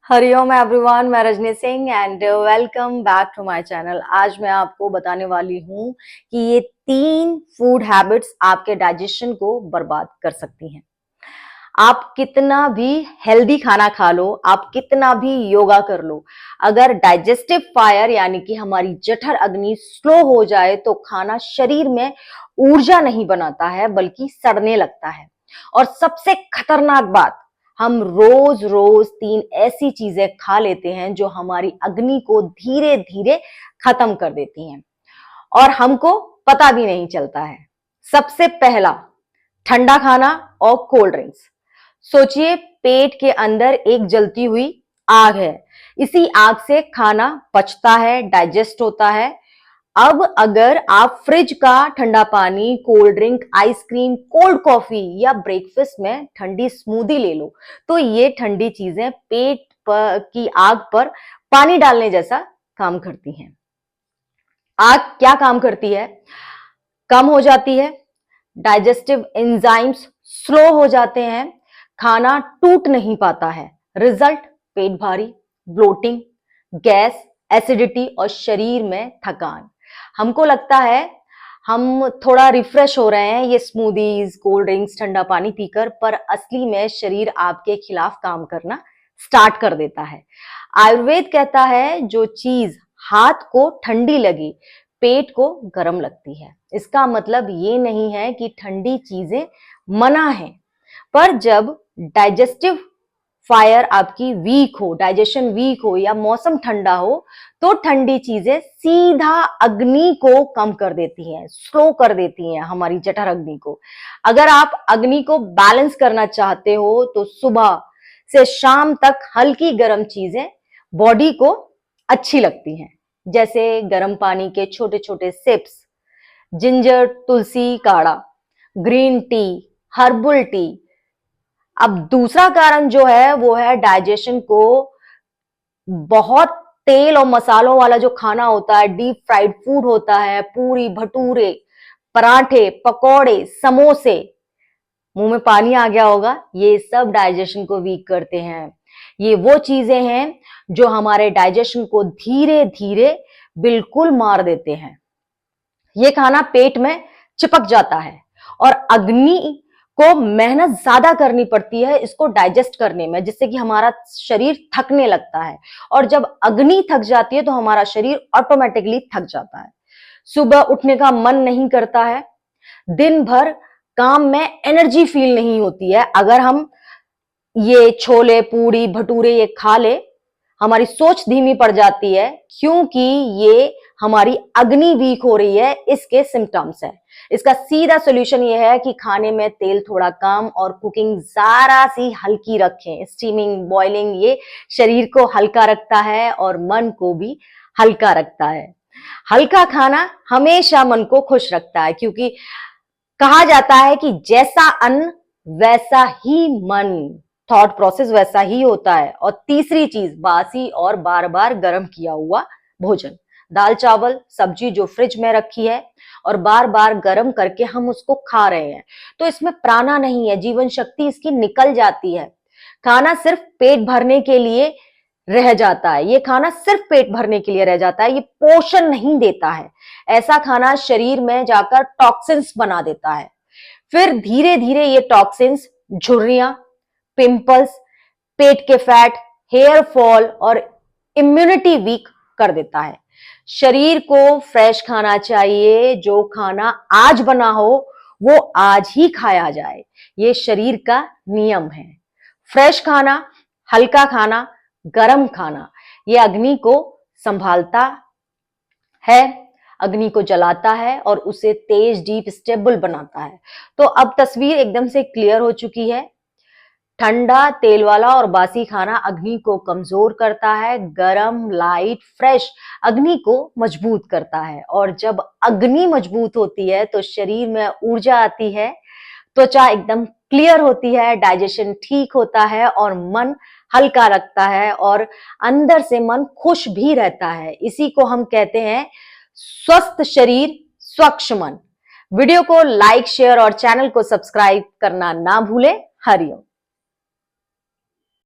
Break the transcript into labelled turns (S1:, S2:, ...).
S1: Hariom everyone, मैं Rajni Singh and welcome back to my channel. आज मैं आपको बताने वाली हूँ कि ये 3 फूड हैबिट्स आपके डाइजेशन को बर्बाद कर सकती हैं। आप कितना भी हेल्दी खाना खा लो, आप कितना भी योगा कर लो, अगर डाइजेस्टिव फायर यानी कि हमारी जठर अग्नि स्लो हो जाए तो खाना शरीर में ऊर्जा नहीं बनाता है बल्कि सड़ने लगता है। और सबसे खतरनाक बात, हम रोज रोज 3 ऐसी चीजें खा लेते हैं जो हमारी अग्नि को धीरे धीरे खत्म कर देती हैं और हमको पता भी नहीं चलता है। सबसे पहला, ठंडा खाना और कोल्ड ड्रिंक्स। सोचिए, पेट के अंदर एक जलती हुई आग है। इसी आग से खाना पचता है, डाइजेस्ट होता है। अब अगर आप फ्रिज का ठंडा पानी, cold drink, ice cream, cold coffee या ब्रेकफास्ट में ठंडी स्मूदी ले लो तो ये ठंडी चीजें पेट की आग पर पानी डालने जैसा काम करती हैं। आग क्या काम करती है? कम हो जाती है, डाइजेस्टिव एंजाइम्स स्लो हो जाते हैं, खाना टूट नहीं पाता है। रिजल्ट, पेट भारी, ब्लोटिंग, गैस, एसिडिटी और शरीर में थकान। हमको लगता है हम थोड़ा रिफ्रेश हो रहे हैं ये स्मूदीज, कोल्ड ड्रिंक्स, ठंडा पानी पीकर, पर असली में शरीर आपके खिलाफ काम करना स्टार्ट कर देता है। आयुर्वेद कहता है जो चीज हाथ को ठंडी लगी पेट को गर्म लगती है। इसका मतलब ये नहीं है कि ठंडी चीजें मना है, पर जब डाइजेस्टिव फायर आपकी वीक हो, डाइजेशन वीक हो या मौसम ठंडा हो तो ठंडी चीजें सीधा अग्नि को कम कर देती हैं, स्लो कर देती हैं हमारी जठर अग्नि को। अगर आप अग्नि को बैलेंस करना चाहते हो तो सुबह से शाम तक हल्की गर्म चीजें बॉडी को अच्छी लगती हैं, जैसे गर्म पानी के छोटे छोटे सिप्स, जिंजर तुलसी काढ़ा, ग्रीन टी, हर्बल टी। अब दूसरा कारण जो है वो है डाइजेशन को बहुत तेल और मसालों वाला जो खाना होता है, डीप फ्राइड फूड होता है, पूरी भटूरे, पराठे, पकौड़े, समोसे, मुंह में पानी आ गया होगा, ये सब डाइजेशन को वीक करते हैं। ये वो चीजें हैं जो हमारे डाइजेशन को धीरे धीरे बिल्कुल मार देते हैं। ये खाना पेट में चिपक जाता है और अग्नि को मेहनत ज्यादा करनी पड़ती है इसको डाइजेस्ट करने में, जिससे कि हमारा शरीर थकने लगता है। और जब अग्नि थक जाती है तो हमारा शरीर ऑटोमेटिकली थक जाता है। सुबह उठने का मन नहीं करता है, दिन भर काम में एनर्जी फील नहीं होती है। अगर हम ये छोले, पूड़ी, भटूरे ये खा ले, हमारी सोच धीमी पड़ जाती है क्योंकि ये हमारी अग्नि वीक हो रही है, इसके सिम्टम्स है। इसका सीधा सोल्यूशन ये है कि खाने में तेल थोड़ा कम और कुकिंग जरा सी हल्की रखें। स्टीमिंग, बॉइलिंग ये शरीर को हल्का रखता है और मन को भी हल्का रखता है। हल्का खाना हमेशा मन को खुश रखता है क्योंकि कहा जाता है कि जैसा अन्न वैसा ही मन, थॉट प्रोसेस वैसा ही होता है। और तीसरी चीज, बासी और बार बार गर्म किया हुआ भोजन, दाल चावल सब्जी जो फ्रिज में रखी है और बार बार गर्म करके हम उसको खा रहे हैं तो इसमें प्राणा नहीं है, जीवन शक्ति इसकी निकल जाती है। खाना सिर्फ पेट भरने के लिए रह जाता है, ये खाना सिर्फ पेट भरने के लिए रह जाता है, ये पोषण नहीं देता है। ऐसा खाना शरीर में जाकर टॉक्सिन्स बना देता है, फिर धीरे धीरे ये टॉक्सिन्स झुर्रियां, पिंपल्स, पेट के फैट, हेयर फॉल और इम्यूनिटी वीक कर देता है। शरीर को फ्रेश खाना चाहिए, जो खाना आज बना हो वो आज ही खाया जाए, ये शरीर का नियम है। फ्रेश खाना, हल्का खाना, गरम खाना, ये अग्नि को संभालता है, अग्नि को जलाता है और उसे तेज, डीप, स्टेबल बनाता है। तो अब तस्वीर एकदम से क्लियर हो चुकी है। ठंडा, तेल वाला और बासी खाना अग्नि को कमजोर करता है, गरम, लाइट, फ्रेश अग्नि को मजबूत करता है। और जब अग्नि मजबूत होती है तो शरीर में ऊर्जा आती है, त्वचा एकदम क्लियर होती है, डाइजेशन ठीक होता है और मन हल्का रखता है और अंदर से मन खुश भी रहता है। इसी को हम कहते हैं स्वस्थ शरीर, स्वच्छ मन। वीडियो को लाइक, शेयर और चैनल को सब्सक्राइब करना ना भूलें। हरिओम।